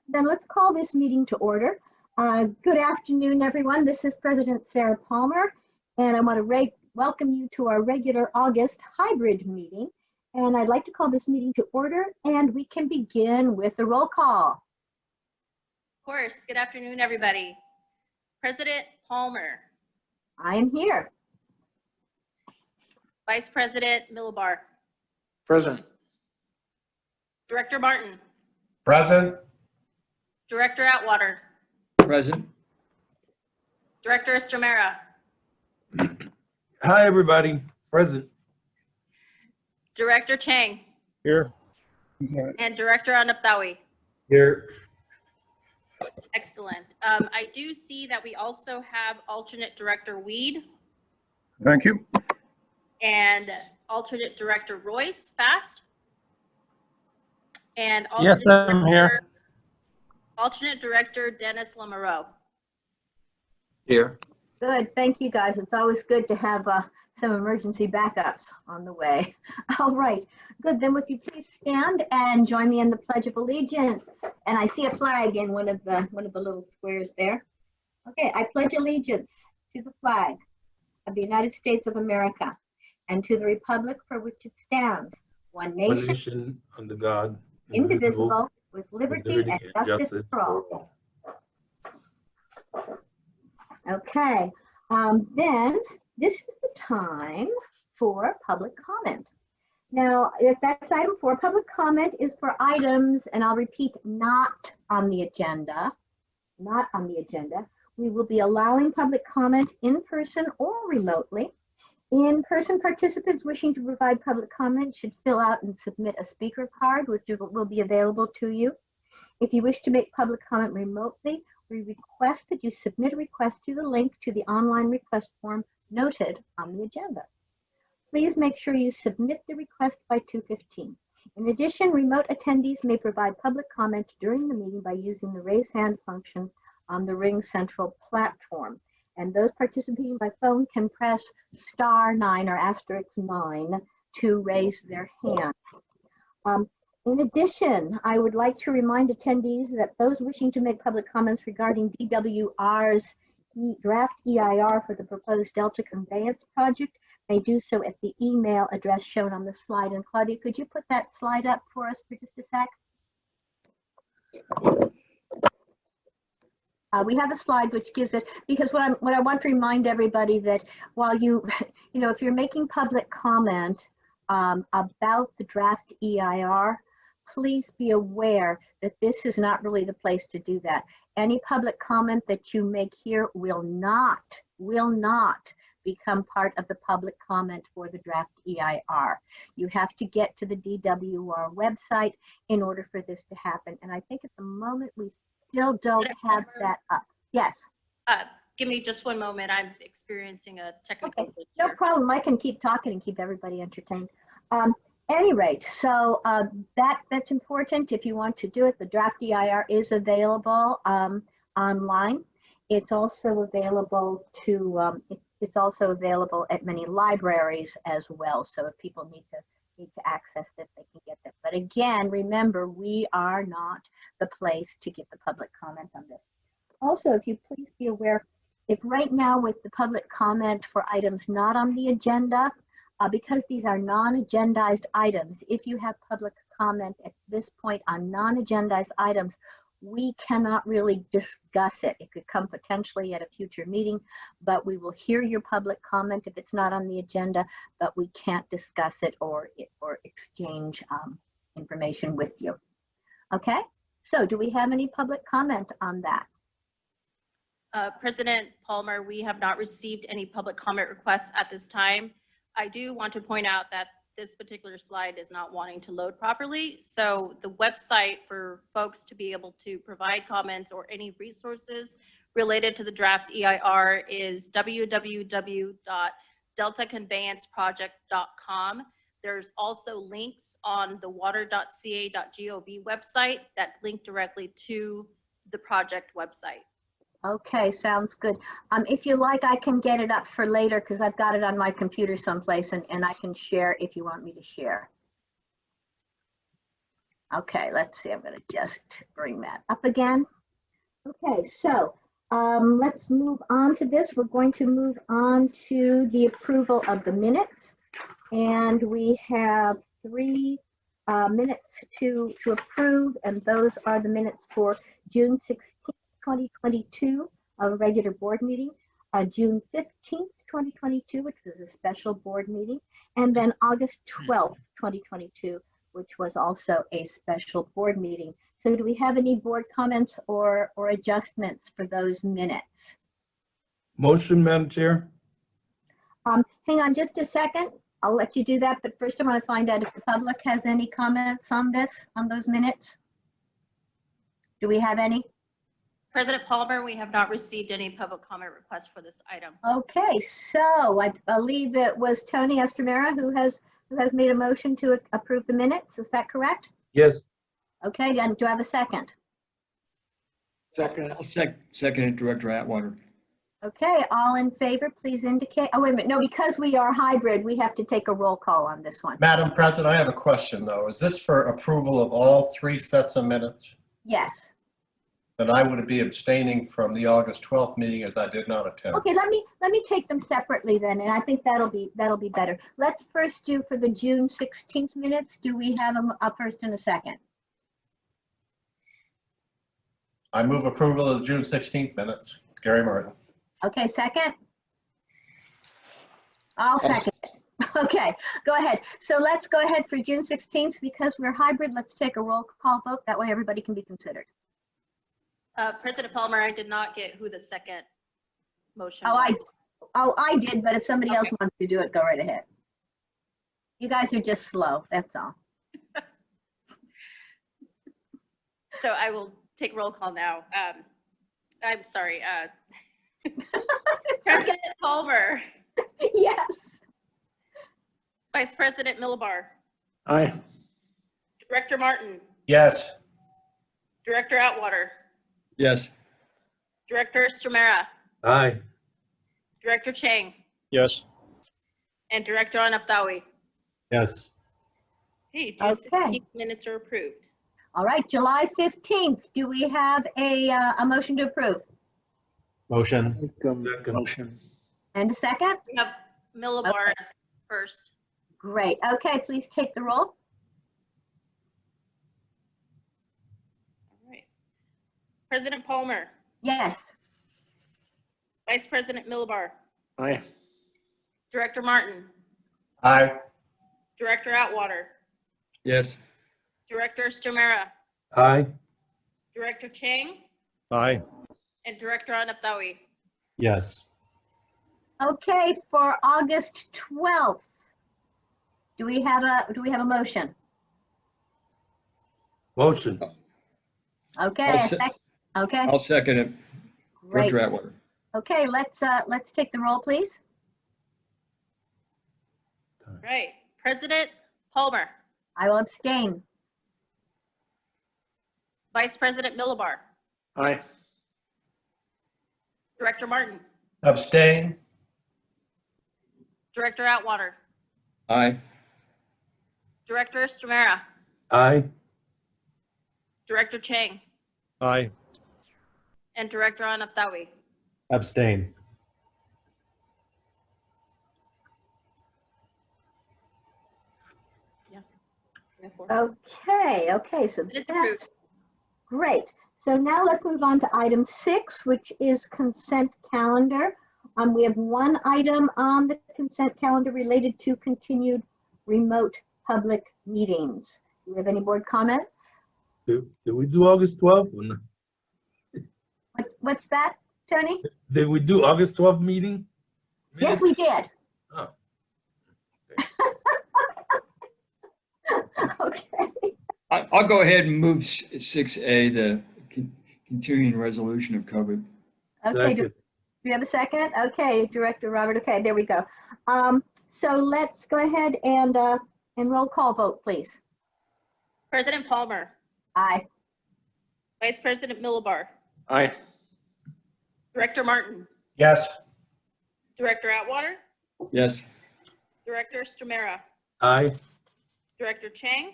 Then let's call this meeting to order. Good afternoon, everyone. This is President Sarah Palmer, and I want to welcome you to our regular August hybrid meeting. And I'd like to call this meeting to order, and we can begin with the roll call. Of course. Good afternoon, everybody. President Palmer. I am here. Vice President Millibar. Present. Director Martin. Present. Director Atwater. Present. Director Estremera. Hi, everybody. Present. Director Chang. Here. And Director Anaptawi. Here. Excellent. I do see that we also have alternate Director Weed Thank you. and alternate Director Royce Fast. And Yes, I'm here. Alternate Director Dennis Lamoureux. Here. Good. Thank you, guys. It's always good to have some emergency backups on the way. All right. Good. Then would you please stand and join me in the Pledge of Allegiance? And I see a flag in one of the little squares there. Okay. I pledge allegiance to the flag of the United States of America and to the republic for which it stands, one nation, under God, indivisible, with liberty and justice for all. Okay. Then this is the time for public comment. Now, if that's item 4, public comment is for items, and I'll repeat, not on the agenda, not on the agenda. We will be allowing public comment in person or remotely. In-person participants wishing to provide public comment should fill out and submit a speaker card, which will be available to you. If you wish to make public comment remotely, we request that you submit a request to the link to the online request form noted on the agenda. Please make sure you submit the request by 2:15. In addition, remote attendees may provide public comment during the meeting by using the raise hand function on the Ring Central platform. And those participating by phone can press *9 or *9 to raise their hand. In addition, I would like to remind attendees that those wishing to make public comments regarding DWR's draft EIR for the proposed Delta Conveyance project may do so at the email address shown on the slide. And Claudia, could you put that slide up for us for just a sec? We have a slide which gives it, because what I want to remind everybody that while if you're making public comment about the draft EIR, please be aware that this is not really the place to do that. Any public comment that you make here will not become part of the public comment for the draft EIR. You have to get to the DWR website in order for this to happen. And I think at the moment we still don't have that up. Yes. Give me just one moment. I'm experiencing a technical glitch. No problem. I can keep talking and keep everybody entertained. Any rate, so that's important if you want to do it. The draft EIR is available online. It's also available to it's also available at many libraries as well. So if people need to access this, they can get this. But again, remember, we are not the place to get the public comment on this. Also, if you please be aware, if right now with the public comment for items not on the agenda, because these are non-agendized items, if you have public comment at this point on non-agendized items, we cannot really discuss it. It could come potentially at a future meeting, but we will hear your public comment if it's not on the agenda, but we can't discuss it or exchange information with you. Okay, so do we have any public comment on that? President Palmer, we have not received any public comment requests at this time. I do want to point out that this particular slide is not wanting to load properly. So the website for folks to be able to provide comments or any resources related to the draft EIR is www.deltaconveyanceproject.com. There's also links on the water.ca.gov website that link directly to the project website. Okay, sounds good. If you like, I can get it up for later because I've got it on my computer someplace, and I can share if you want me to share. Okay, let's see. I'm going to just bring that up again. Okay, so let's move on to this. We're going to move on to the approval of the minutes. And we have 3 minutes to approve, and those are the minutes for June 16th, 2022, a regular board meeting, June 15th, 2022, which was a special board meeting, and then August 12th, 2022, which was also a special board meeting. So do we have any board comments or adjustments for those minutes? Motion, Madam Chair? Hang on just a second. I'll let you do that, but first I want to find out if the public has any comments on those minutes. Do we have any? President Palmer, we have not received any public comment requests for this item. Okay, so I believe it was Tony Estromera who has made a motion to approve the minutes. Is that correct? Yes. Okay, and do I have a second? Second, I'll second it, Director Atwater. Okay, all in favor, please indicate. Oh, wait a minute. No, because we are hybrid, we have to take a roll call on this one. Madam President, I have a question though. Is this for approval of all 3 sets of minutes? Yes. Then I would be abstaining from the August 12th meeting as I did not attend. Okay, let me take them separately then, and I think that'll be better. Let's first do for the June 16th minutes. Do we have a first and a second? I move approval of the June 16th minutes. Gary Martin. Okay, second? I'll second it. Okay, go ahead. So let's go ahead for June 16th. Because we're hybrid, let's take a roll call vote. That way everybody can be considered. President Palmer, I did not get who the second motion Oh, was. I did, but if somebody else wants to do it, go right ahead. You guys are just slow, that's all. So I will take roll call now. I'm sorry. President Palmer, Yes. Vice President Millibar, Aye. Director Martin, Yes. Director Atwater, Yes. Director Estromera, Aye. Director Chang, Yes. and Director Anaptawi. Yes. Hey, June Okay. 16th minutes are approved. All right, July 15th. Do we have a motion to approve? Motion. Motion. And a second? We have Millibar Okay. as first. Great. Okay, please take the roll. All right. President Palmer, Yes. Vice President Millibar, Aye. Director Martin, Aye. Director Atwater, Yes. Director Estromera, Aye. Director Chang, Aye. and Director Anaptawi. Yes. Okay, for August 12th, do we have a motion? Motion. Okay, I'll a se- sec- okay, I'll second it, great. Director Atwater. Okay, let's take the roll, please. Right. President Palmer, I will abstain. Vice President Millibar, Aye. Director Martin, Abstain. Director Atwater, Aye. Director Estromera, Aye. Director Chang, Aye. and Director Anaptawi. Abstain. Okay, so Minutes that's approved. great. So now let's move on to item 6, which is consent calendar. We have one item on the consent calendar related to continued remote public meetings. Do we have any board comments? Did we do August 12th? Or not? What's that, Tony? Did we do August 12th meeting? Yes, we did. Oh. Okay. I'll go ahead and move 6A, the continuing resolution of COVID. Okay, do Second. we have a second? Okay, Director Robert, okay, there we go. So let's go ahead and roll call vote, please. President Palmer, Aye. Vice President Millibar, Aye. Director Martin, Yes. Director Atwater, Yes. Director Estromera, Aye. Director Chang,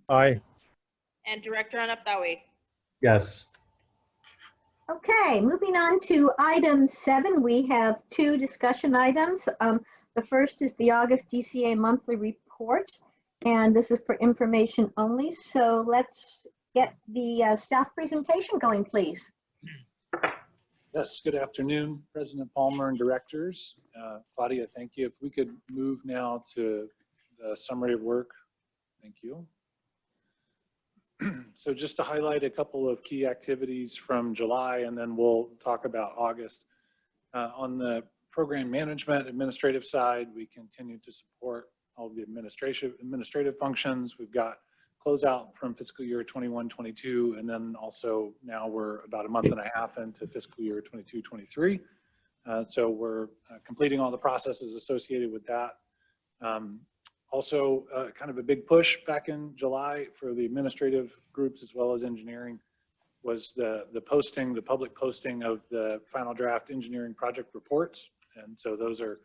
Aye. And Director Anaptawi. Yes. Okay, moving on to item 7, we have 2 discussion items. The first is the August DCA monthly report, and this is for information only. So let's get the staff presentation going, please. Yes, good afternoon, President Palmer and directors. Claudia, thank you. If we could move now to the summary of work. Thank you. So just to highlight a couple of key activities from July, and then we'll talk about August. On the program management administrative side, we continue to support all of the administrative functions. We've got closeout from fiscal year 21-22, and then also now we're about a month and a half into fiscal year 22-23. So we're completing all the processes associated with that. Also, kind of a big push back in July for the administrative groups as well as engineering was the public posting of the final draft engineering project reports. And so those are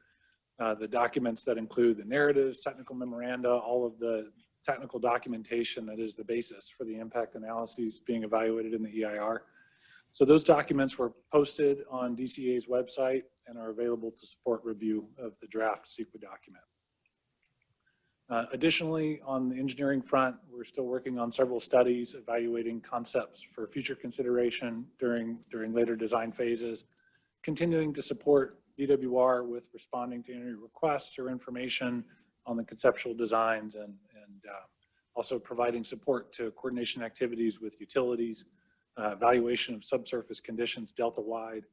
the documents that include the narratives, technical memoranda, all of the technical documentation that is the basis for the impact analyses being evaluated in the EIR. So those documents were posted on DCA's website and are available to support review of the draft CEQA document. Additionally, on the engineering front, we're still working on several studies evaluating concepts for future consideration during later design phases, continuing to support DWR with responding to any requests or information on the conceptual designs, and also providing support to coordination activities with utilities, evaluation of subsurface conditions Delta-wide,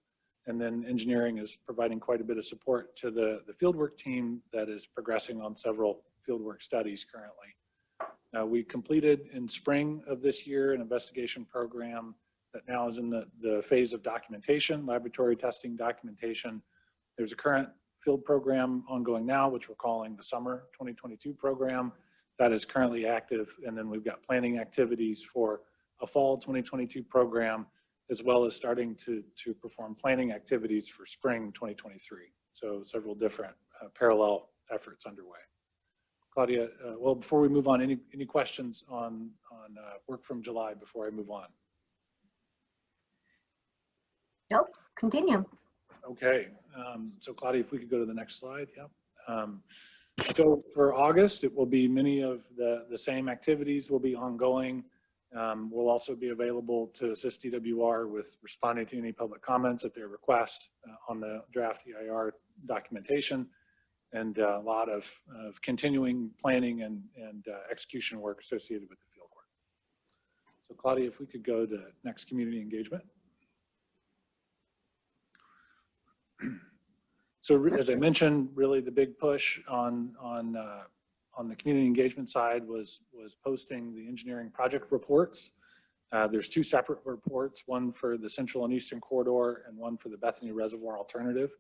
and then engineering is providing quite a bit of support to the fieldwork team that is progressing on several fieldwork studies currently. We completed in spring of this year an investigation program that now is in the phase of documentation, laboratory testing documentation. There's a current field program ongoing now, which we're calling the Summer 2022 program, that is currently active. And then we've got planning activities for a Fall 2022 program, as well as starting to perform planning activities for Spring 2023. So several different parallel efforts underway. Claudia, well, before we move on, any questions on work from July before I move on? Nope, continue. Okay, so Claudia, if we could go to the next slide, yeah. So for August, it will be many of the same activities will be ongoing. We'll also be available to assist DWR with responding to any public comments at their request on the draft EIR documentation, and a lot of continuing planning and execution work associated with the field work. So Claudia, if we could go to next, community engagement. So as I mentioned, really the big push on the community engagement side was posting the engineering project reports. There's 2 separate reports, one for the Central and Eastern Corridor and one for the Bethany Reservoir Alternative.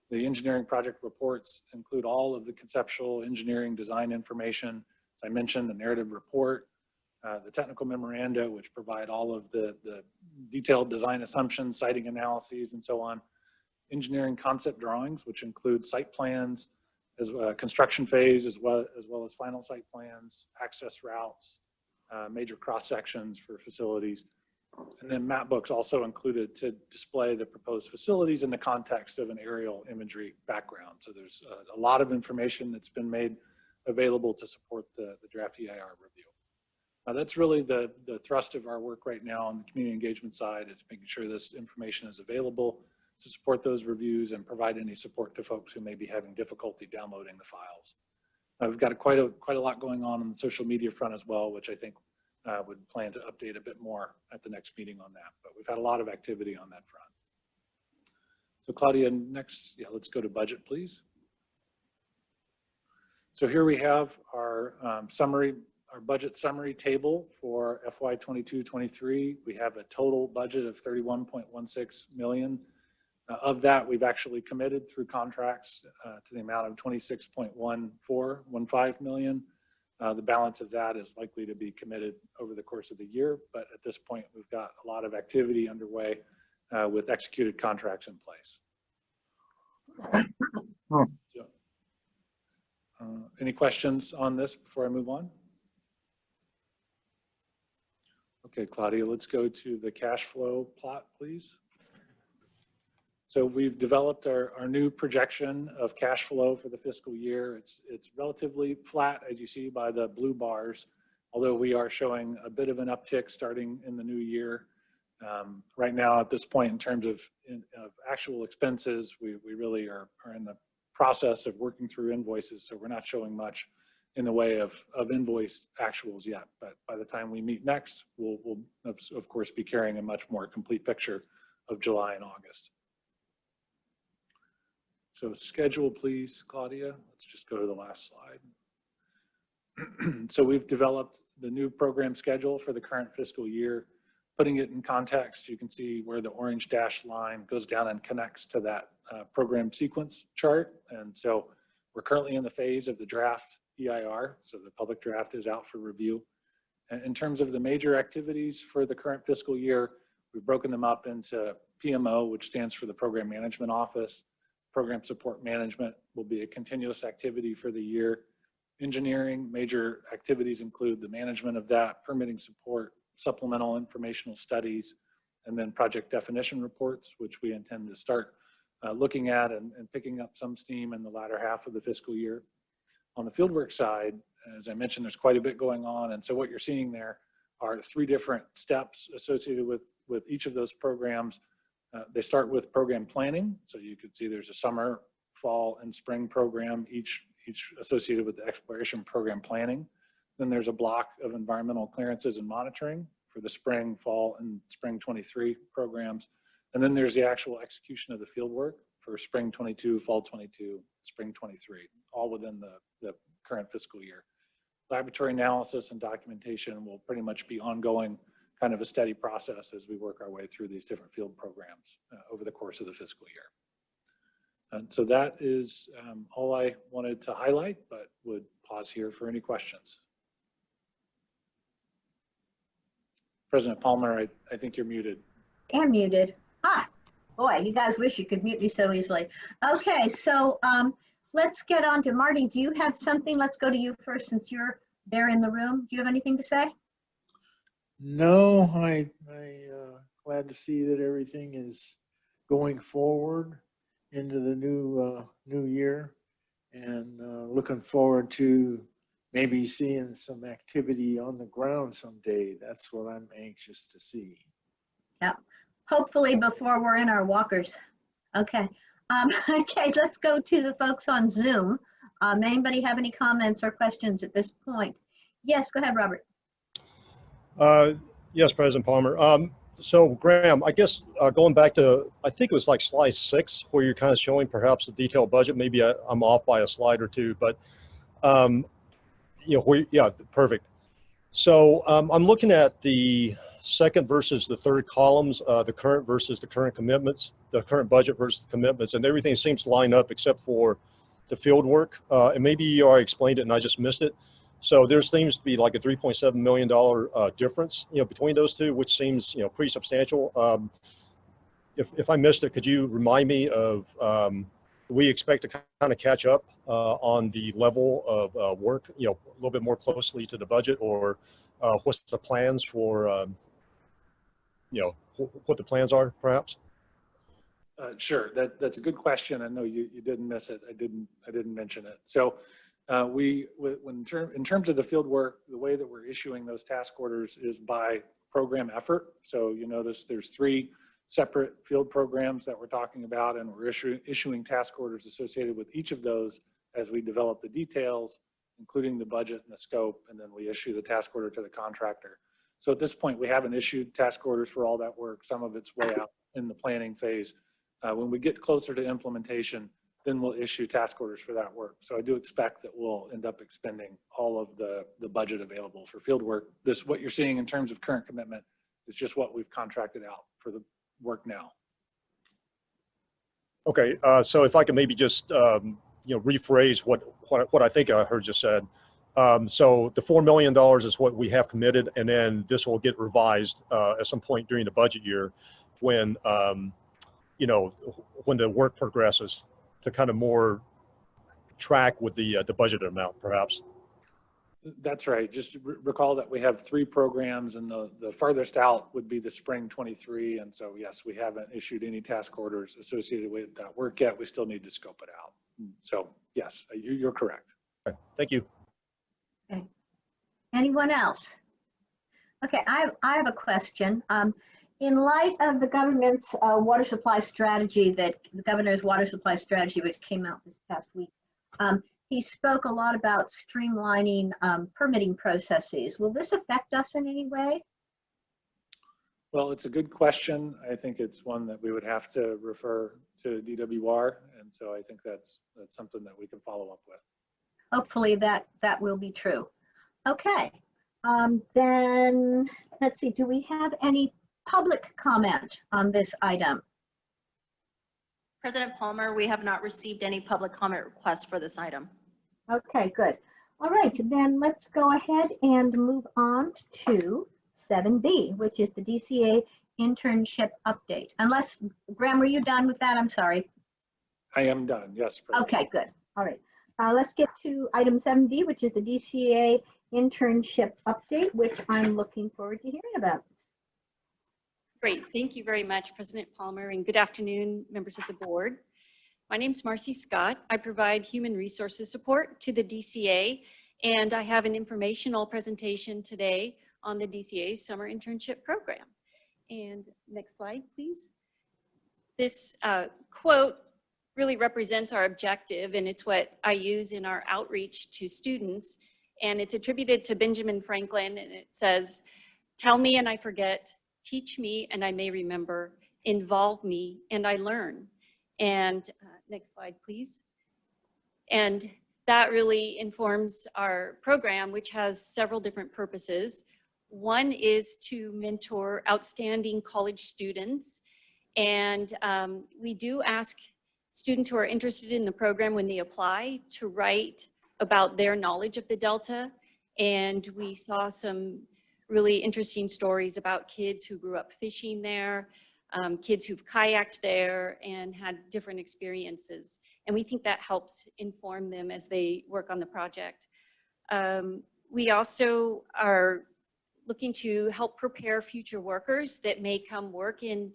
The engineering project reports include all of the conceptual engineering design information. As I mentioned, the narrative report, the technical memoranda, which provide all of the detailed design assumptions, siting analyses, and so on. Engineering concept drawings, which include site plans, as construction phase, as well as final site plans, access routes, major cross sections for facilities. And then map books also included to display the proposed facilities in the context of an aerial imagery background. So there's a lot of information that's been made available to support the draft EIR review. That's really the thrust of our work right now on the community engagement side, is making sure this information is available to support those reviews and provide any support to folks who may be having difficulty downloading the files. We've got quite a lot going on the social media front as well, which I think would plan to update a bit more at the next meeting on that. But we've had a lot of activity on that front. So Claudia, next, yeah, let's go to budget, please. So here we have our budget summary table for FY 22-23. We have a total budget of $31.16 million. Of that, we've actually committed through contracts to the amount of $26.15 million. The balance of that is likely to be committed over the course of the year, but at this point, we've got a lot of activity underway with executed contracts in place. So, any questions on this before I move on? Okay, Claudia, let's go to the cash flow plot, please. So we've developed our new projection of cash flow for the fiscal year. It's relatively flat, as you see by the blue bars, although we are showing a bit of an uptick starting in the new year. Right now, at this point, in terms of actual expenses, we really are in the process of working through invoices, so we're not showing much in the way of invoiced actuals yet. But by the time we meet next, we'll of course be carrying a much more complete picture of July and August. So schedule, please, Claudia. Let's just go to the last slide. So we've developed the new program schedule for the current fiscal year. Putting it in context, you can see where the orange dashed line goes down and connects to that program sequence chart. And so we're currently in the phase of the draft EIR. So the public draft is out for review. And in terms of the major activities for the current fiscal year, we've broken them up into PMO, which stands for the Program Management Office. Program Support Management will be a continuous activity for the year. Engineering, major activities include the management of that, permitting support, supplemental informational studies, and then project definition reports, which we intend to start looking at and picking up some steam in the latter half of the fiscal year. On the fieldwork side, as I mentioned, there's quite a bit going on. And so what you're seeing there are 3 different steps associated with each of those programs. They start with program planning. So you could see there's a summer, fall, and spring program, each associated with the exploration program planning. Then there's a block of environmental clearances and monitoring for the spring, fall, and spring 23 programs. And then there's the actual execution of the field work for spring 22, fall 22, spring 23, all within the current fiscal year. Laboratory analysis and documentation will pretty much be ongoing, kind of a steady process as we work our way through these different field programs over the course of the fiscal year. And so that is all I wanted to highlight, but would pause here for any questions. President Palmer, I think you're muted. I'm muted. Ah, boy, you guys wish you could mute me so easily. Okay, so let's get on to Marty. Do you have something? Let's go to you first since you're there in the room. Do you have anything to say? No, I glad to see that everything is going forward into the new year, and looking forward to maybe seeing some activity on the ground someday. That's what I'm anxious to see. Yeah, hopefully before we're in our walkers. Okay, okay, let's go to the folks on Zoom. Anybody have any comments or questions at this point? Yes, go ahead, Robert. Yes, President Palmer. So Graham, I guess going back to, I think it was like slide 6, where you're kind of showing perhaps the detailed budget. Maybe I'm off by a slide or two, but you know, yeah, perfect. So I'm looking at the second versus the third columns, the current versus the current commitments, the current budget versus the commitments, and everything seems to line up except for the field work. And maybe you already explained it and I just missed it. So there seems to be like a $3.7 million difference, you know, between those two, which seems, you know, pretty substantial. If I missed it, could you remind me of, we expect to kind of catch up on the level of work, you know, a little bit more closely to the budget, or what's the plans for, you know, what the plans are, perhaps? Sure, that's a good question. I know you didn't miss it. I didn't mention it. So in terms of the field work, the way that we're issuing those task orders is by program effort. So you notice there's 3 separate field programs that we're talking about, and we're issuing task orders associated with each of those as we develop the details, including the budget and the scope, and then we issue the task order to the contractor. So at this point, we haven't issued task orders for all that work. Some of it's way out in the planning phase. When we get closer to implementation, then we'll issue task orders for that work. So I do expect that we'll end up expending all of the budget available for field work. What you're seeing in terms of current commitment is just what we've contracted out for the work now. Okay, so if I could maybe just you know, rephrase what I think I heard you said. So the $4 million is what we have committed, and then this will get revised at some point during the budget year when you know, when the work progresses to kind of more track with the budgeted amount, perhaps. That's right. Just recall that we have 3 programs, and the farthest out would be the spring 23. And so, yes, we haven't issued any task orders associated with that work yet. We still need to scope it out. So yes, you're correct. Okay, thank you. Okay. Anyone else? Okay, I have a question. In light of the government's water supply strategy, the governor's water supply strategy, which came out this past week, he spoke a lot about streamlining permitting processes. Will this affect us in any way? Well, it's a good question. I think it's one that we would have to refer to DWR. And so I think that's something that we can follow up with. Hopefully that will be true. Okay, then let's see, do we have any public comment on this item? President Palmer, we have not received any public comment requests for this item. Okay, good. All right, then let's go ahead and move on to 7B, which is the DCA internship update. Unless, Graham, were you done with that? I'm sorry. I am done. Yes, President. Okay, good. All right. Let's get to item 7B, which is the DCA internship update, which I'm looking forward to hearing about. Great. Thank you very much, President Palmer, and good afternoon, members of the board. My name is Marcy Scott. I provide human resources support to the DCA, and I have an informational presentation today on the DCA summer internship program. And next slide, please. This quote really represents our objective, and it's what I use in our outreach to students. And it's attributed to Benjamin Franklin, and it says, "Tell me and I forget, teach me and I may remember, involve me and I learn." And next slide, please. And that really informs our program, which has several different purposes. One is to mentor outstanding college students. And we do ask students who are interested in the program when they apply to write about their knowledge of the Delta. And we saw some really interesting stories about kids who grew up fishing there, kids who've kayaked there and had different experiences. And we think that helps inform them as they work on the project. We also are looking to help prepare future workers that may come work in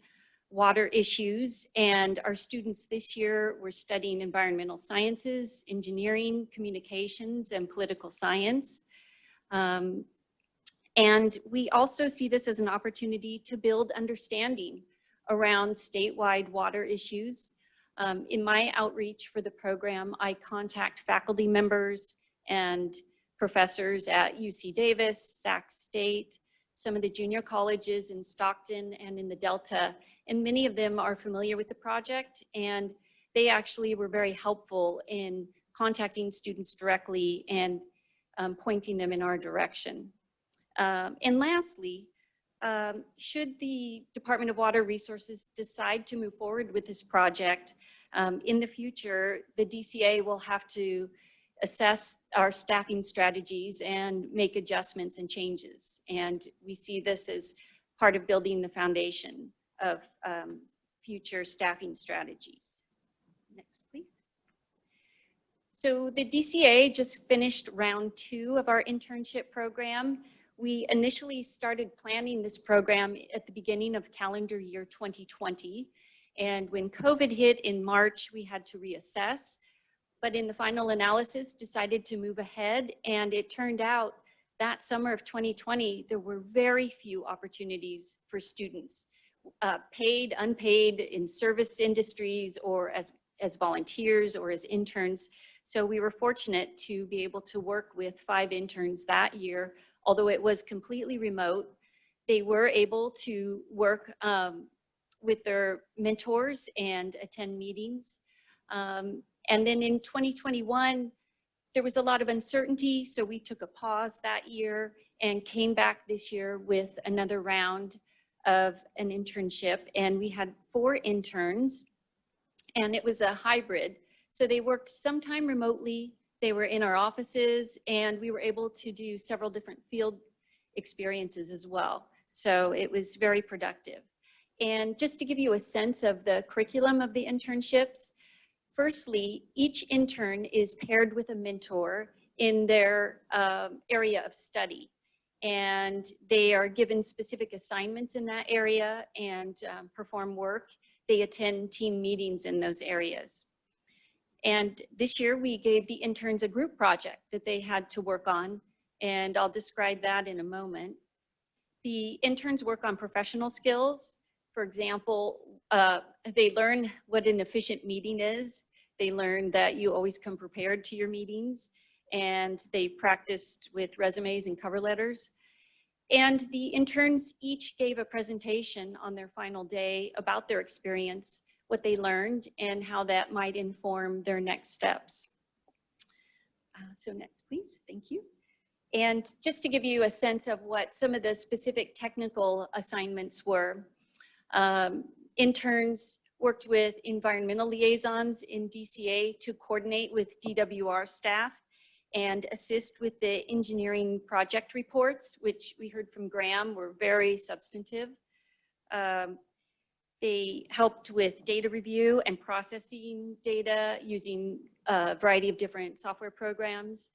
water issues. And our students this year were studying environmental sciences, engineering, communications, and political science. And we also see this as an opportunity to build understanding around statewide water issues. In my outreach for the program, I contact faculty members and professors at UC Davis, Sac State, some of the junior colleges in Stockton and in the Delta, and many of them are familiar with the project, and they actually were very helpful in contacting students directly and pointing them in our direction. And lastly, should the Department of Water Resources decide to move forward with this project, in the future, the DCA will have to assess our staffing strategies and make adjustments and changes. And we see this as part of building the foundation of future staffing strategies. Next, please. So the DCA just finished round 2 of our internship program. We initially started planning this program at the beginning of calendar year 2020. And when COVID hit in March, we had to reassess. But in the final analysis, decided to move ahead. And it turned out that summer of 2020, there were very few opportunities for students, paid, unpaid, in service industries, or as volunteers or as interns. So we were fortunate to be able to work with 5 interns that year. Although it was completely remote, they were able to work with their mentors and attend meetings. And then in 2021, there was a lot of uncertainty, so we took a pause that year and came back this year with another round of an internship. And we had 4 interns, and it was a hybrid. So they worked sometime remotely, they were in our offices, and we were able to do several different field experiences as well. So it was very productive. And just to give you a sense of the curriculum of the internships, firstly, each intern is paired with a mentor in their area of study. And they are given specific assignments in that area and perform work. They attend team meetings in those areas. And this year we gave the interns a group project that they had to work on, and I'll describe that in a moment. The interns work on professional skills. For example, they learn what an efficient meeting is. They learn that you always come prepared to your meetings, and they practiced with resumes and cover letters. And the interns each gave a presentation on their final day about their experience, what they learned, and how that might inform their next steps. So next, please. Thank you. And just to give you a sense of what some of the specific technical assignments were, interns worked with environmental liaisons in DCA to coordinate with DWR staff and assist with the engineering project reports, which we heard from Graham were very substantive. They helped with data review and processing data using a variety of different software programs,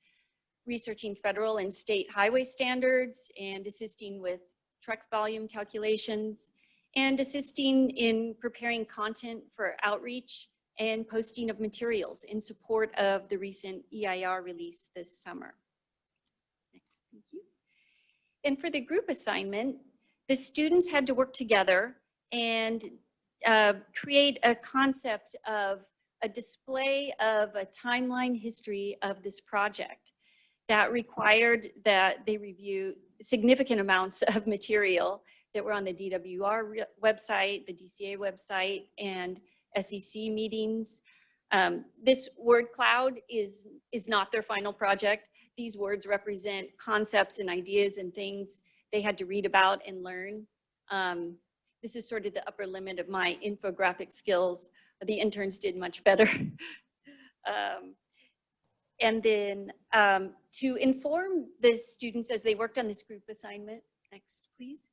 researching federal and state highway standards, and assisting with truck volume calculations, and assisting in preparing content for outreach and posting of materials in support of the recent EIR release this summer. Next, thank you. And for the group assignment, the students had to work together and create a concept of a display of a timeline history of this project that required that they review significant amounts of material that were on the DWR website, the DCA website, and SEC meetings. This word cloud is not their final project. These words represent concepts and ideas and things they had to read about and learn. This is sort of the upper limit of my infographic skills. The interns did much better. And then to inform the students as they worked on this group assignment, next please,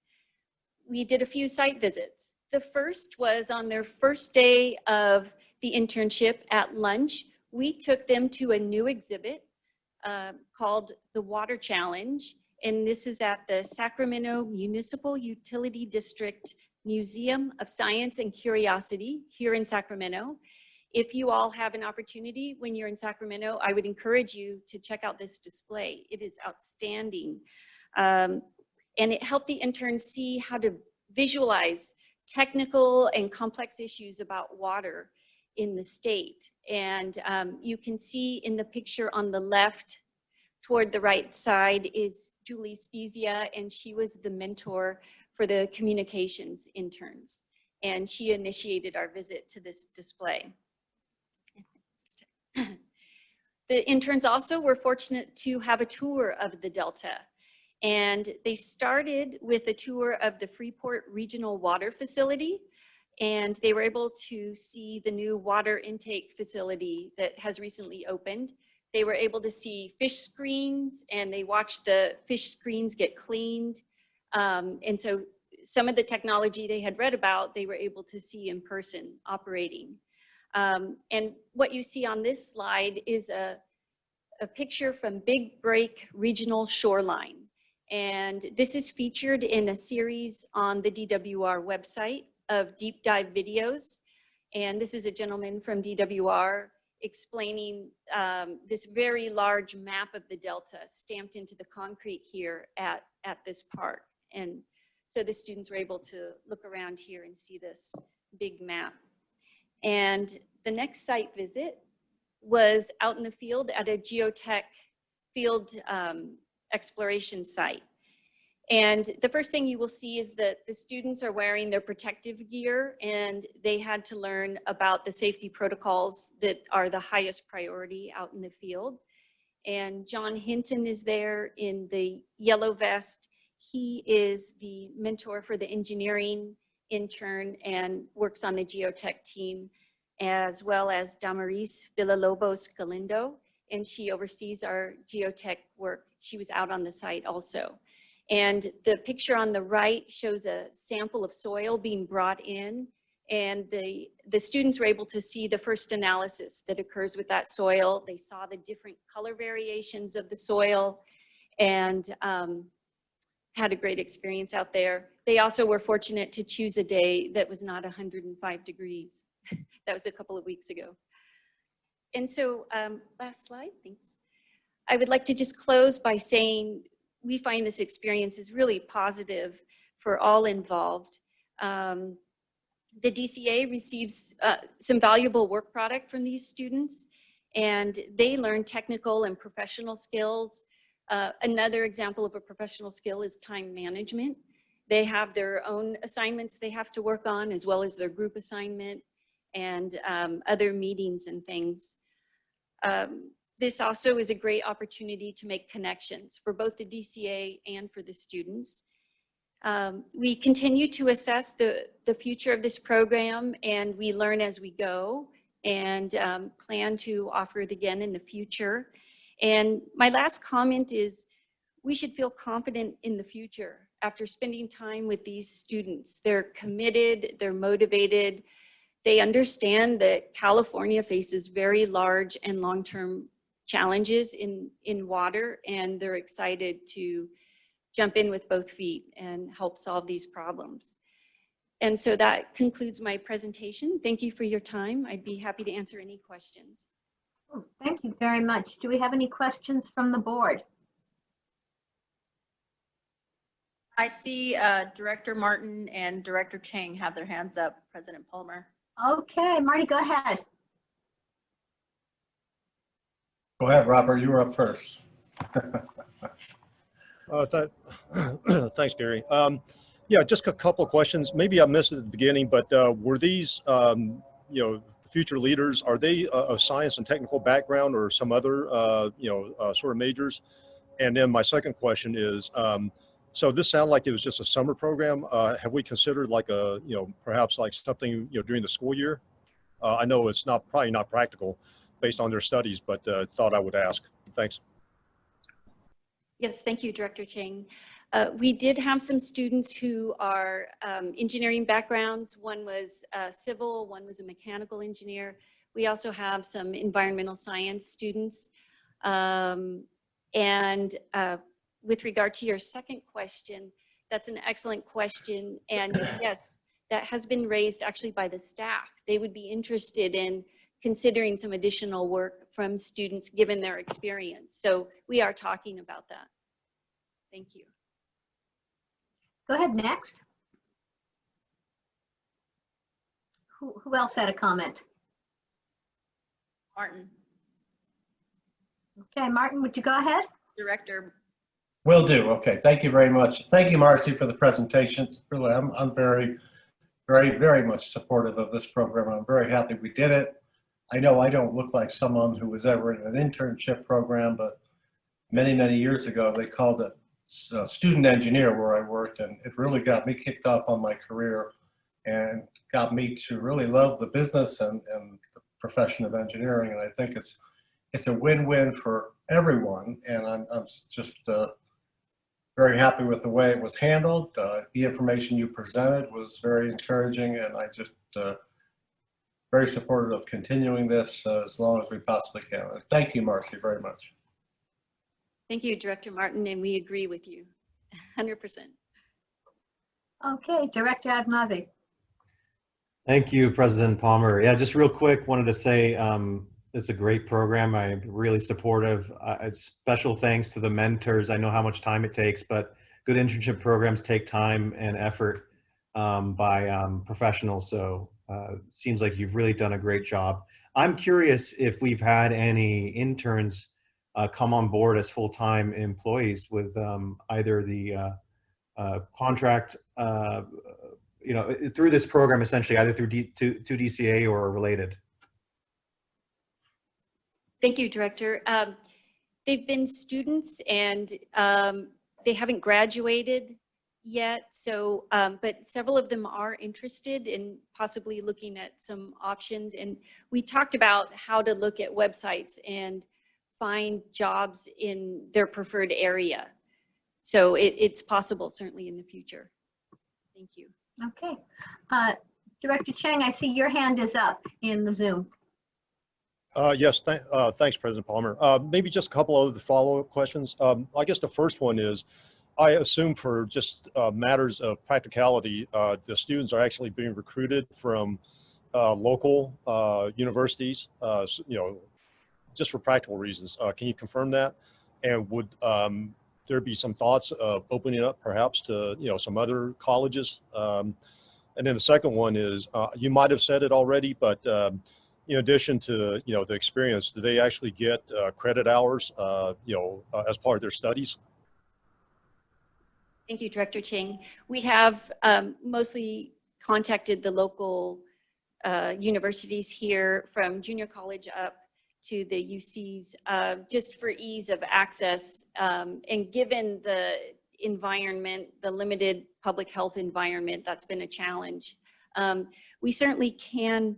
we did a few site visits. The first was on their first day of the internship at lunch. We took them to a new exhibit called the Water Challenge, and this is at the Sacramento Municipal Utility District Museum of Science and Curiosity here in Sacramento. If you all have an opportunity when you're in Sacramento, I would encourage you to check out this display. It is outstanding. And it helped the interns see how to visualize technical and complex issues about water in the state. And you can see in the picture on the left, toward the right side, is Julie Spezia, and she was the mentor for the communications interns. And she initiated our visit to this display. The interns also were fortunate to have a tour of the Delta. And they started with a tour of the Freeport Regional Water Facility, and they were able to see the new water intake facility that has recently opened. They were able to see fish screens, and they watched the fish screens get cleaned. And so some of the technology they had read about, they were able to see in person operating. And what you see on this slide is a picture from Big Break Regional Shoreline. And this is featured in a series on the DWR website of deep dive videos. And this is a gentleman from DWR explaining this very large map of the Delta stamped into the concrete here at this park. And so the students were able to look around here and see this big map. And the next site visit was out in the field at a geotech field exploration site. And the first thing you will see is that the students are wearing their protective gear, and they had to learn about the safety protocols that are the highest priority out in the field. And John Hinton is there in the yellow vest. He is the mentor for the engineering intern and works on the geotech team, as well as Damaris Villalobos Galindo, and she oversees our geotech work. She was out on the site also. And the picture on the right shows a sample of soil being brought in, And the students were able to see the first analysis that occurs with that soil. They saw the different color variations of the soil and had a great experience out there. They also were fortunate to choose a day that was not 105 degrees. That was a couple of weeks ago. And so, last slide, thanks. I would like to just close by saying we find this experience is really positive for all involved. The DCA receives some valuable work product from these students, and they learn technical and professional skills. Another example of a professional skill is time management. They have their own assignments they have to work on, as well as their group assignment and other meetings and things. This also is a great opportunity to make connections for both the DCA and for the students. We continue to assess the future of this program, and we learn as we go, and plan to offer it again in the future. And my last comment is we should feel confident in the future after spending time with these students. They're committed, they're motivated, they understand that California faces very large and long-term challenges in water, and they're excited to jump in with both feet and help solve these problems. And so that concludes my presentation. Thank you for your time. I'd be happy to answer any questions. Oh, thank you very much. Do we have any questions from the board? I see Director Martin and Director Chang have their hands up, President Palmer. Okay, Marty, go ahead. Go ahead, Robert, you were up first. Thanks, Gary. Yeah, just a couple of questions. Maybe I missed it at the beginning, but were these, future leaders, are they of science and technical background or some other, sort of majors? And then my second question is, so this sounded like it was just a summer program. Have we considered like a, perhaps like something, during the school year? I know it's probably not practical based on their studies, but thought I would ask. Thanks. Yes, thank you, Director Chang. We did have some students who are engineering backgrounds. One was civil, one was a mechanical engineer. We also have some environmental science students. With regard to your second question, that's an excellent question. And yes, that has been raised actually by the staff. They would be interested in considering some additional work from students given their experience. So we are talking about that. Thank you. Go ahead, next. Who else had a comment? Martin, Okay, Martin, would you go ahead? Director. Will do. Okay. Thank you very much. Thank you, Marcy, for the presentation. Really, I'm very, very, very much supportive of this program. I'm very happy we did it. I know I don't look like someone who was ever in an internship program, but many, many years ago, they called it student engineer where I worked, and it really got me kicked off on my career and got me to really love the business and the profession of engineering. And I think it's a win-win for everyone. And I'm just very happy with the way it was handled. The information you presented was very encouraging, and I just very supportive of continuing this as long as we possibly can. Thank you, Marcy, very much. Thank you, Director Martin, and we agree with you 100%. Okay, Director Agnavi. Thank you, President Palmer. Yeah, just real quick, wanted to say it's a great program. I'm really supportive. Special thanks to the mentors. I know how much time it takes, but good internship programs take time and effort by professionals. So seems like you've really done a great job. I'm curious if we've had any interns come on board as full-time employees with either the contract, through this program, essentially, either through to DCA or related. Thank you, Director. They've been students and they haven't graduated yet. So, but several of them are interested in possibly looking at some options. And we talked about how to look at websites and find jobs in their preferred area. So it's possible, certainly in the future. Thank you. Okay. Director Chang, I see your hand is up in the Zoom. Yes, thanks, President Palmer. Maybe just a couple of the follow-up questions. I guess the first one is, I assume for just matters of practicality, the students are actually being recruited from local universities, just for practical reasons. Can you confirm that? And would there be some thoughts of opening up perhaps to, some other colleges? And then the second one is, you might have said it already, but in addition to, the experience, do they actually get credit hours, as part of their studies? Thank you, Director Ching. We have mostly contacted the local universities here from junior college up to the UCs, just for ease of access. And given the environment, the limited public health environment, that's been a challenge. We certainly can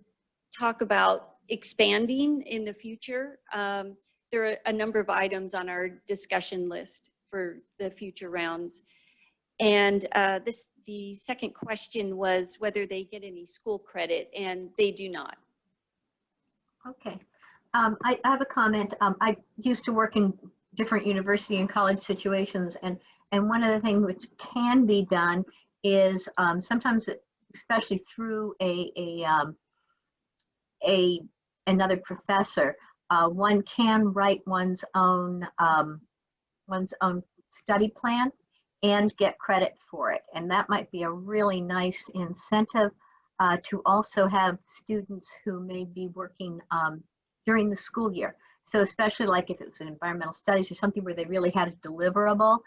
talk about expanding in the future. There are a number of items on our discussion list for the future rounds. And the second question was whether they get any school credit, and they do not. Okay. I have a comment. I used to work in different university and college situations, and one of the things which can be done is sometimes, especially through another professor, one can write one's own study plan and get credit for it, and that might be a really nice incentive to also have students who may be working during the school year. So especially like if it was an environmental studies or something where they really had a deliverable,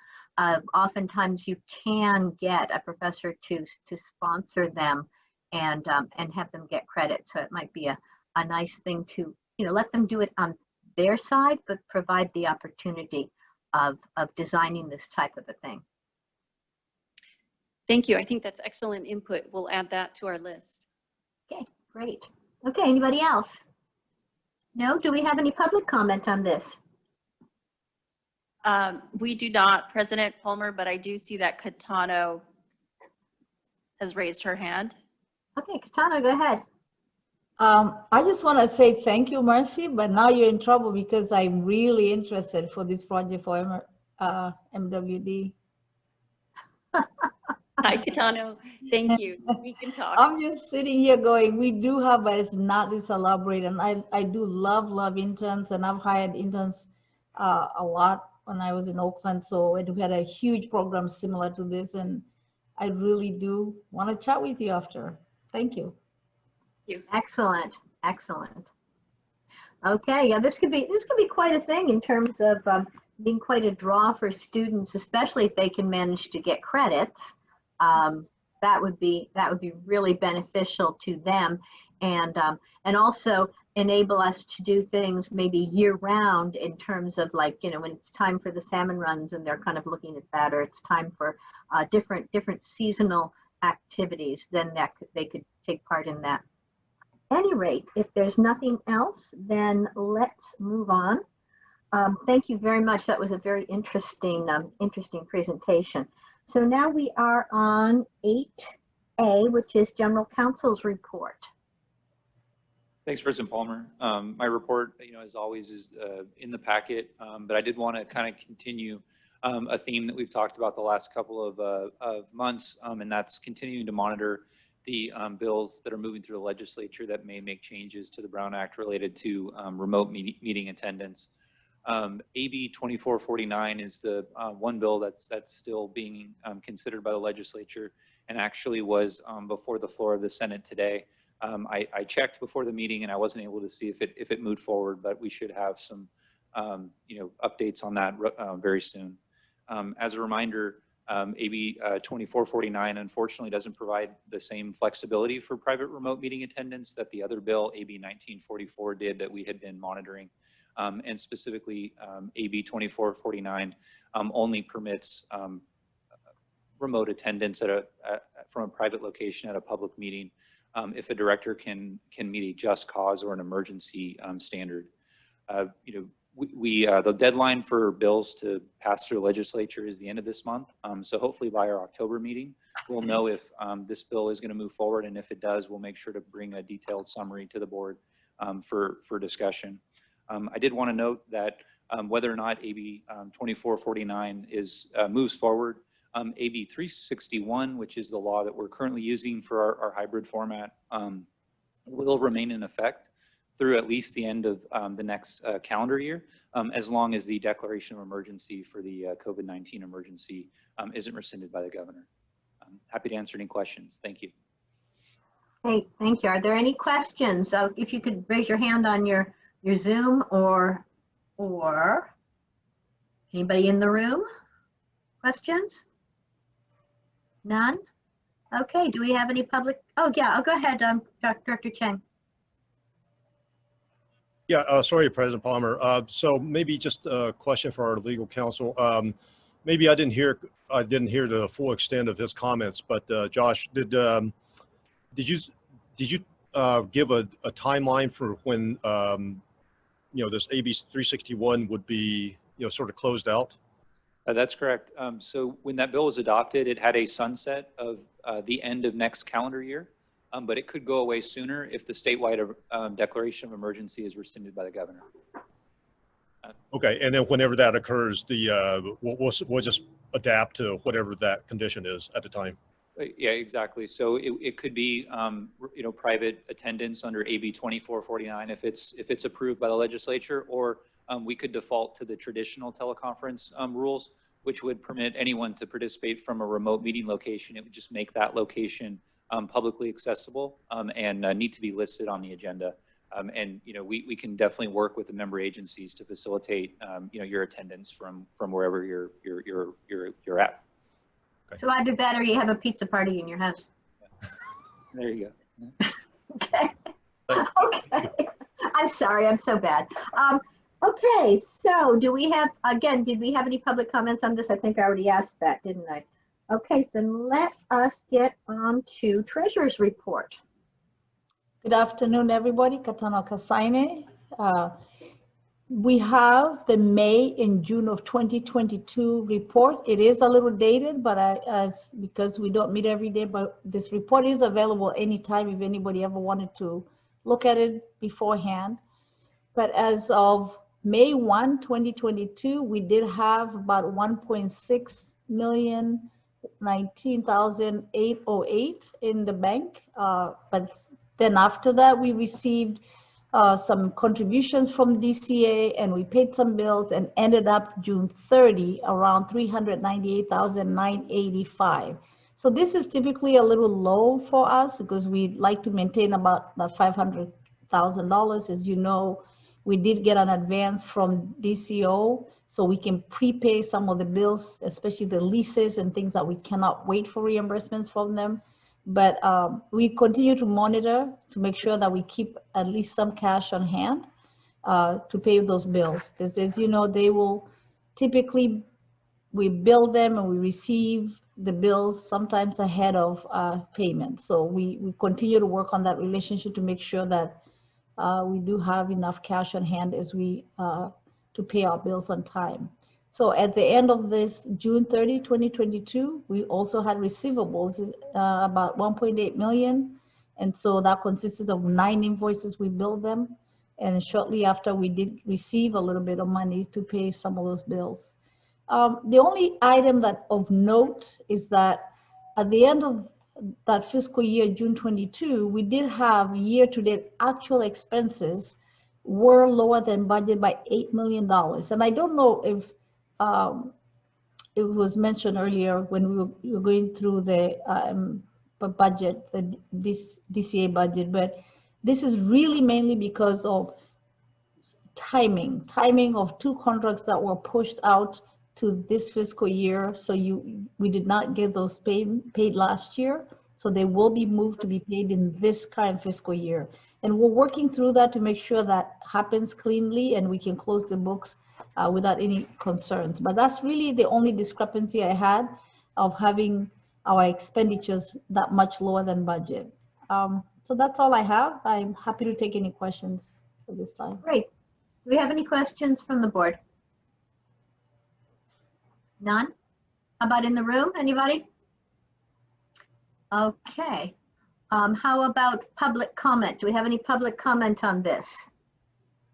oftentimes you can get a professor to sponsor them and have them get credit. So it might be a nice thing to, let them do it on their side, but provide the opportunity of designing this type of a thing. Thank you. I think that's excellent input. We'll add that to our list. Okay, great. Okay, anybody else? No? Do we have any public comment on this? We do not, President Palmer, but I do see that Catano has raised her hand. Okay, Katana, go ahead. I just want to say thank you, Marcy, but now you're in trouble because I'm really interested for this project for MWD. Hi, Catano. Thank you. We can talk. I'm just sitting here going, we do have, but it's not this elaborate. And I do love interns, and I've hired interns a lot when I was in Oakland. So we had a huge program similar to this, and I really do want to chat with you after. Thank you. Excellent, excellent. Okay, yeah, this could be quite a thing in terms of being quite a draw for students, especially if they can manage to get credits. That would be really beneficial to them, and also enable us to do things maybe year round in terms of, like, when it's time for the salmon runs and they're kind of looking at that, or it's time for different seasonal activities, then they could take part in that. Any rate, if there's nothing else, then let's move on. Thank you very much. That was a very interesting presentation. So now we are on 8A, which is General Counsel's report. Thanks, President Palmer. My report, as always, is in the packet, but I did want to kind of continue a theme that we've talked about the last couple of months, and that's continuing to monitor the bills that are moving through the legislature that may make changes to the Brown Act related to remote meeting attendance. AB 2449 is the one bill that's still being considered by the legislature, and actually was before the floor of the Senate today. I checked before the meeting and I wasn't able to see if it moved forward, but we should have some updates on that very soon. As a reminder, AB 2449 unfortunately doesn't provide the same flexibility for private remote meeting attendance that the other bill, AB 1944, did, that we had been monitoring. And specifically, AB 2449 only permits remote attendance from a private location at a public meeting if a director can meet a just cause or an emergency standard. the deadline for bills to pass through the legislature is the end of this month. So hopefully by our October meeting, we'll know if this bill is going to move forward. And if it does, we'll make sure to bring a detailed summary to the board for discussion. I did want to note that whether or not AB 2449 moves forward, AB 361, which is the law that we're currently using for our hybrid format, will remain in effect through at least the end of the next calendar year, as long as the declaration of emergency for the COVID-19 emergency isn't rescinded by the governor. I'm happy to answer any questions. Thank you. Hey, thank you. Are there any questions? So if you could raise your hand on your Zoom or anybody in the room? Questions? None? Okay, do we have any public? Oh yeah, I'll go ahead, Director Cheng. Yeah, sorry, President Palmer. So maybe just a question for our legal counsel. Maybe I didn't hear the full extent of his comments, but Josh, did you give a timeline for when this AB 361 would be sort of closed out? That's correct. So when that bill was adopted, it had a sunset of the end of next calendar year. But it could go away sooner if the statewide declaration of emergency is rescinded by the governor. Okay, and then whenever that occurs, we'll just adapt to whatever that condition is at the time. Yeah, exactly. So it could be private attendance under AB 2449 if it's approved by the legislature, or we could default to the traditional teleconference rules, which would permit anyone to participate from a remote meeting location. It would just make that location publicly accessible and need to be listed on the agenda. And we can definitely work with the member agencies to facilitate your attendance from wherever you're at. Okay. So either that or you have a pizza party in your house. There you go. Okay. Okay. I'm sorry, I'm so bad. Okay, so did we have any public comments on this? I think I already asked that, didn't I? Okay, so let us get on to Treasurer's Report. Good afternoon, everybody. Katana Kasaine. We have the May and June of 2022 report. It is a little dated, but because we don't meet every day, but this report is available anytime if anybody ever wanted to look at it beforehand. But as of May 1, 2022, we did have about 1.6 million 19,808 in the bank. But then after that, we received some contributions from DCA and we paid some bills and ended up June 30 around 398,985. So this is typically a little low for us because we like to maintain about that $500,000. As you know, we did get an advance from DCO, so we can prepay some of the bills, especially the leases and things that we cannot wait for reimbursements from them. But we continue to monitor to make sure that we keep at least some cash on hand to pay those bills. Because as you know, they will typically, we bill them and we receive the bills sometimes ahead of payment. So we continue to work on that relationship to make sure that we do have enough cash on hand as we to pay our bills on time. So at the end of this June 30, 2022, we also had receivables about 1.8 million. And so that consisted of 9 invoices, we billed them. And shortly after, we did receive a little bit of money to pay some of those bills. The only item that of note is that at the end of that fiscal year, June 22, we did have year-to-date actual expenses were lower than budget by $8 million. And I don't know if it was mentioned earlier when we were going through the budget, this DCA budget, but this is really mainly because of timing of 2 contracts that were pushed out to this fiscal year. So we did not get those paid last year. So they will be moved to be paid in this current fiscal year. And we're working through that to make sure that happens cleanly and we can close the books without any concerns. But that's really the only discrepancy I had of having our expenditures that much lower than budget. So that's all I have. I'm happy to take any questions at this time. Great. Do we have any questions from the board? None? How about in the room? Anybody? Okay. How about public comment? Do we have any public comment on this?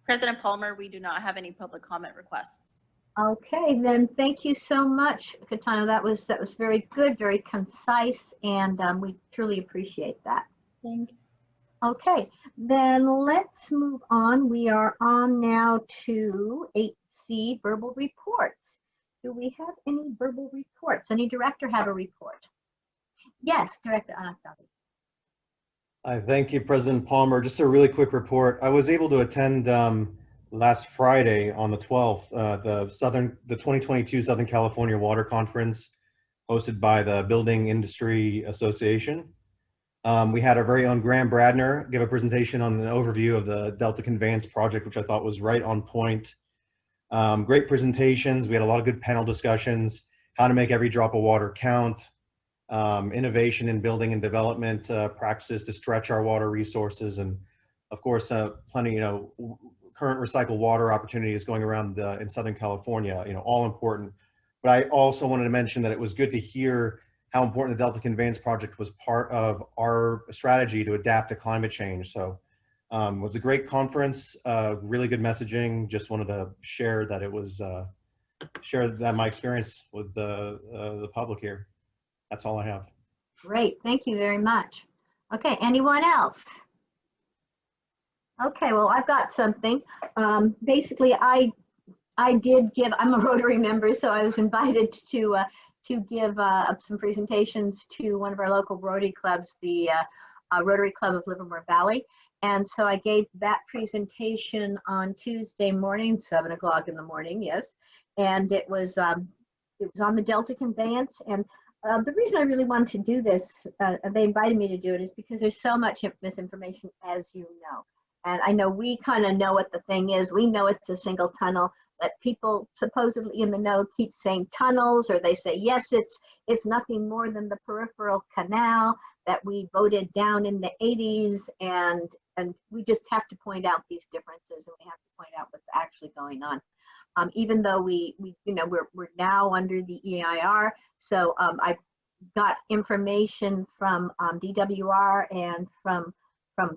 President Palmer, we do not have any public comment requests. Okay, then thank you so much, Katana. That was very good, very concise, and we truly appreciate that. Thank you. Okay, then let's move on. We are on now to 8C, verbal reports. Do we have any verbal reports? Any director have a report? Yes, Director Anastasi. I thank you, President Palmer. Just a really quick report. I was able to attend last Friday on the 12th, the 2022 Southern California Water Conference hosted by the Building Industry Association. We had our very own Graham Bradner give a presentation on an overview of the Delta Conveyance Project, which I thought was right on point. Great presentations. We had a lot of good panel discussions, how to make every drop of water count, innovation in building and development practices to stretch our water resources, and of course, plenty, current recycled water opportunities going around in Southern California, all important. But I also wanted to mention that it was good to hear how important the Delta Conveyance Project was part of our strategy to adapt to climate change. So it was a great conference, really good messaging. Just wanted to share that it was, share that my experience with the public here. That's all I have. Great, thank you very much. Okay, anyone else? Okay, well, I've got something. Basically, I did give, I'm a Rotary member, so I was invited to give some presentations to one of our local Rotary clubs, the Rotary Club of Livermore Valley. And so I gave that presentation on Tuesday morning, 7 o'clock in the morning, yes. And it was on the Delta Conveyance. And the reason I really wanted to do this, they invited me to do it, is because there's so much misinformation, as you know. And I know we kind of know what the thing is. We know it's a single tunnel, but people supposedly in the know keep saying tunnels, or they say, yes, it's nothing more than the peripheral canal that we voted down in the 80s. And we just have to point out these differences, and we have to point out what's actually going on. Even though we're now under the EIR, so I got information from DWR and from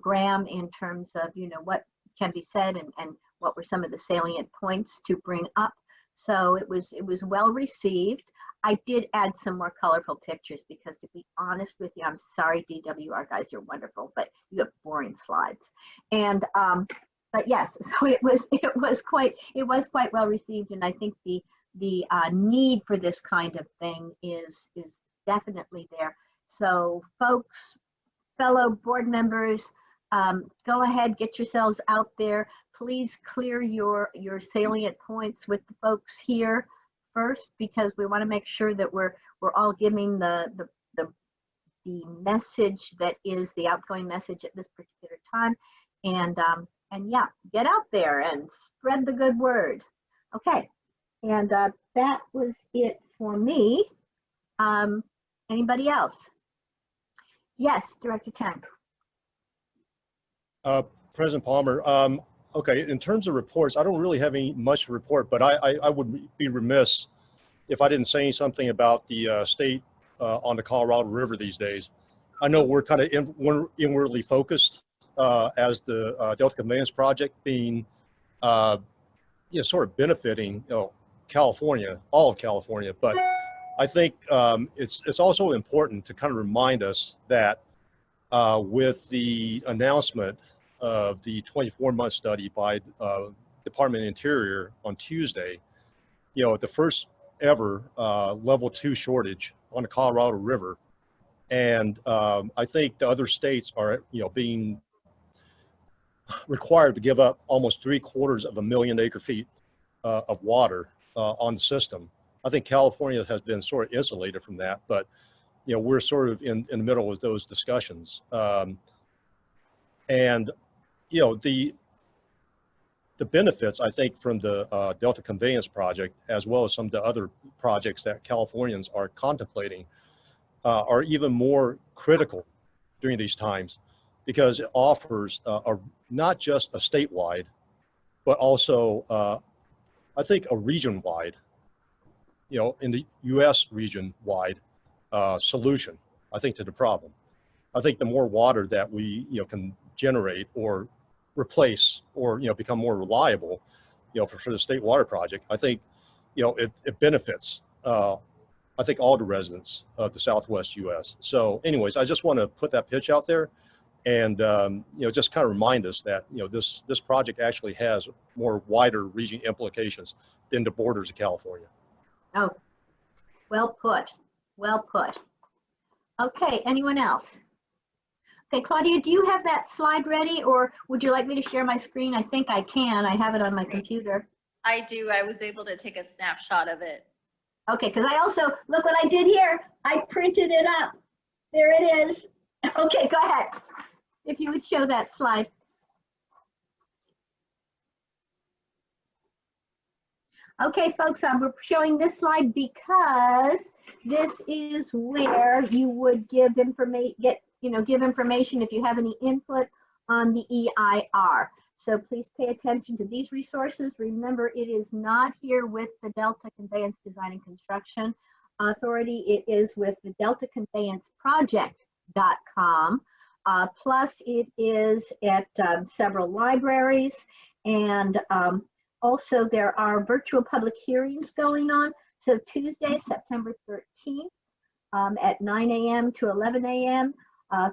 Graham in terms of what can be said and what were some of the salient points to bring up. So it was well received. I did add some more colorful pictures because, to be honest with you, I'm sorry, DWR guys, you're wonderful, but you have boring slides. And but yes, so it was quite well received, and I think the need for this kind of thing is definitely there. So folks, fellow board members, go ahead, get yourselves out there. Please clear your salient points with the folks here first, because we want to make sure that we're all giving the message that is the outgoing message at this particular time. And yeah, get out there and spread the good word. Okay, and that was it for me. Anybody else? Yes, Director Tank. President Palmer, okay, in terms of reports, I don't really have much to report, but I would be remiss if I didn't say something about the state on the Colorado River these days. I know we're kind of inwardly focused as the Delta Conveyance Project being, sort of benefiting, California, all of California, but I think it's also important to kind of remind us that with the announcement of the 24-month study by Department of the Interior on Tuesday, the first ever level 2 shortage on the Colorado River. And I think the other states are, being required to give up almost 750,000 acre-feet of water on the system. I think California has been sort of insulated from that, but we're sort of in the middle of those discussions. And the benefits, I think, from the Delta Conveyance Project, as well as some of the other projects that Californians are contemplating, are even more critical during these times, because it offers not just a statewide, but also I think a region-wide, in the U.S. region-wide solution, I think, to the problem. I think the more water that we, can generate or replace or, become more reliable, for the state water project, I think, it benefits, I think, all the residents of the Southwest U.S. So anyways, I just want to put that pitch out there and, just kind of remind us that, this project actually has more wider region implications than the borders of California. Oh, well put. Well put. Okay, anyone else? Okay, Claudia, do you have that slide ready, or would you like me to share my screen? I think I can. I have it on my computer. I do. I was able to take a snapshot of it. Okay, because I also, look what I did here. I printed it up. There it is. Okay, go ahead. If you would show that slide. Okay, folks, we're showing this slide because this is where you would give information, give information if you have any input on the EIR. So please pay attention to these resources. Remember, it is not here with the Delta Conveyance Design and Construction Authority. It is with the deltaconveyanceproject.com. Plus, it is at several libraries, and also there are virtual public hearings going on. So Tuesday, September 13th at 9 a.m. to 11 a.m.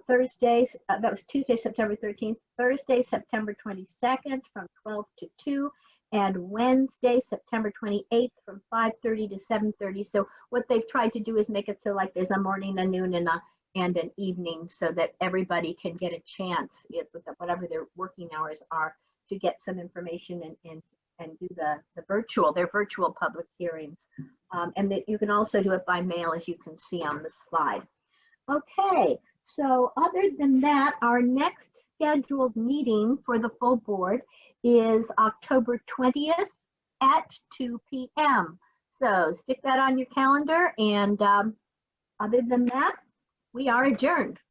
Thursdays, that was Tuesday, September 13th, Thursday, September 22nd from 12 to 2, and Wednesday, September 28th from 5:30 to 7:30. So what they've tried to do is make it so like there's a morning, a noon, and an evening, so that everybody can get a chance, whatever their working hours are, to get some information and do their virtual public hearings. And that you can also do it by mail, as you can see on the slide. Okay, so other than that, our next scheduled meeting for the full board is October 20th at 2 p.m. So stick that on your calendar, and other than that, we are adjourned.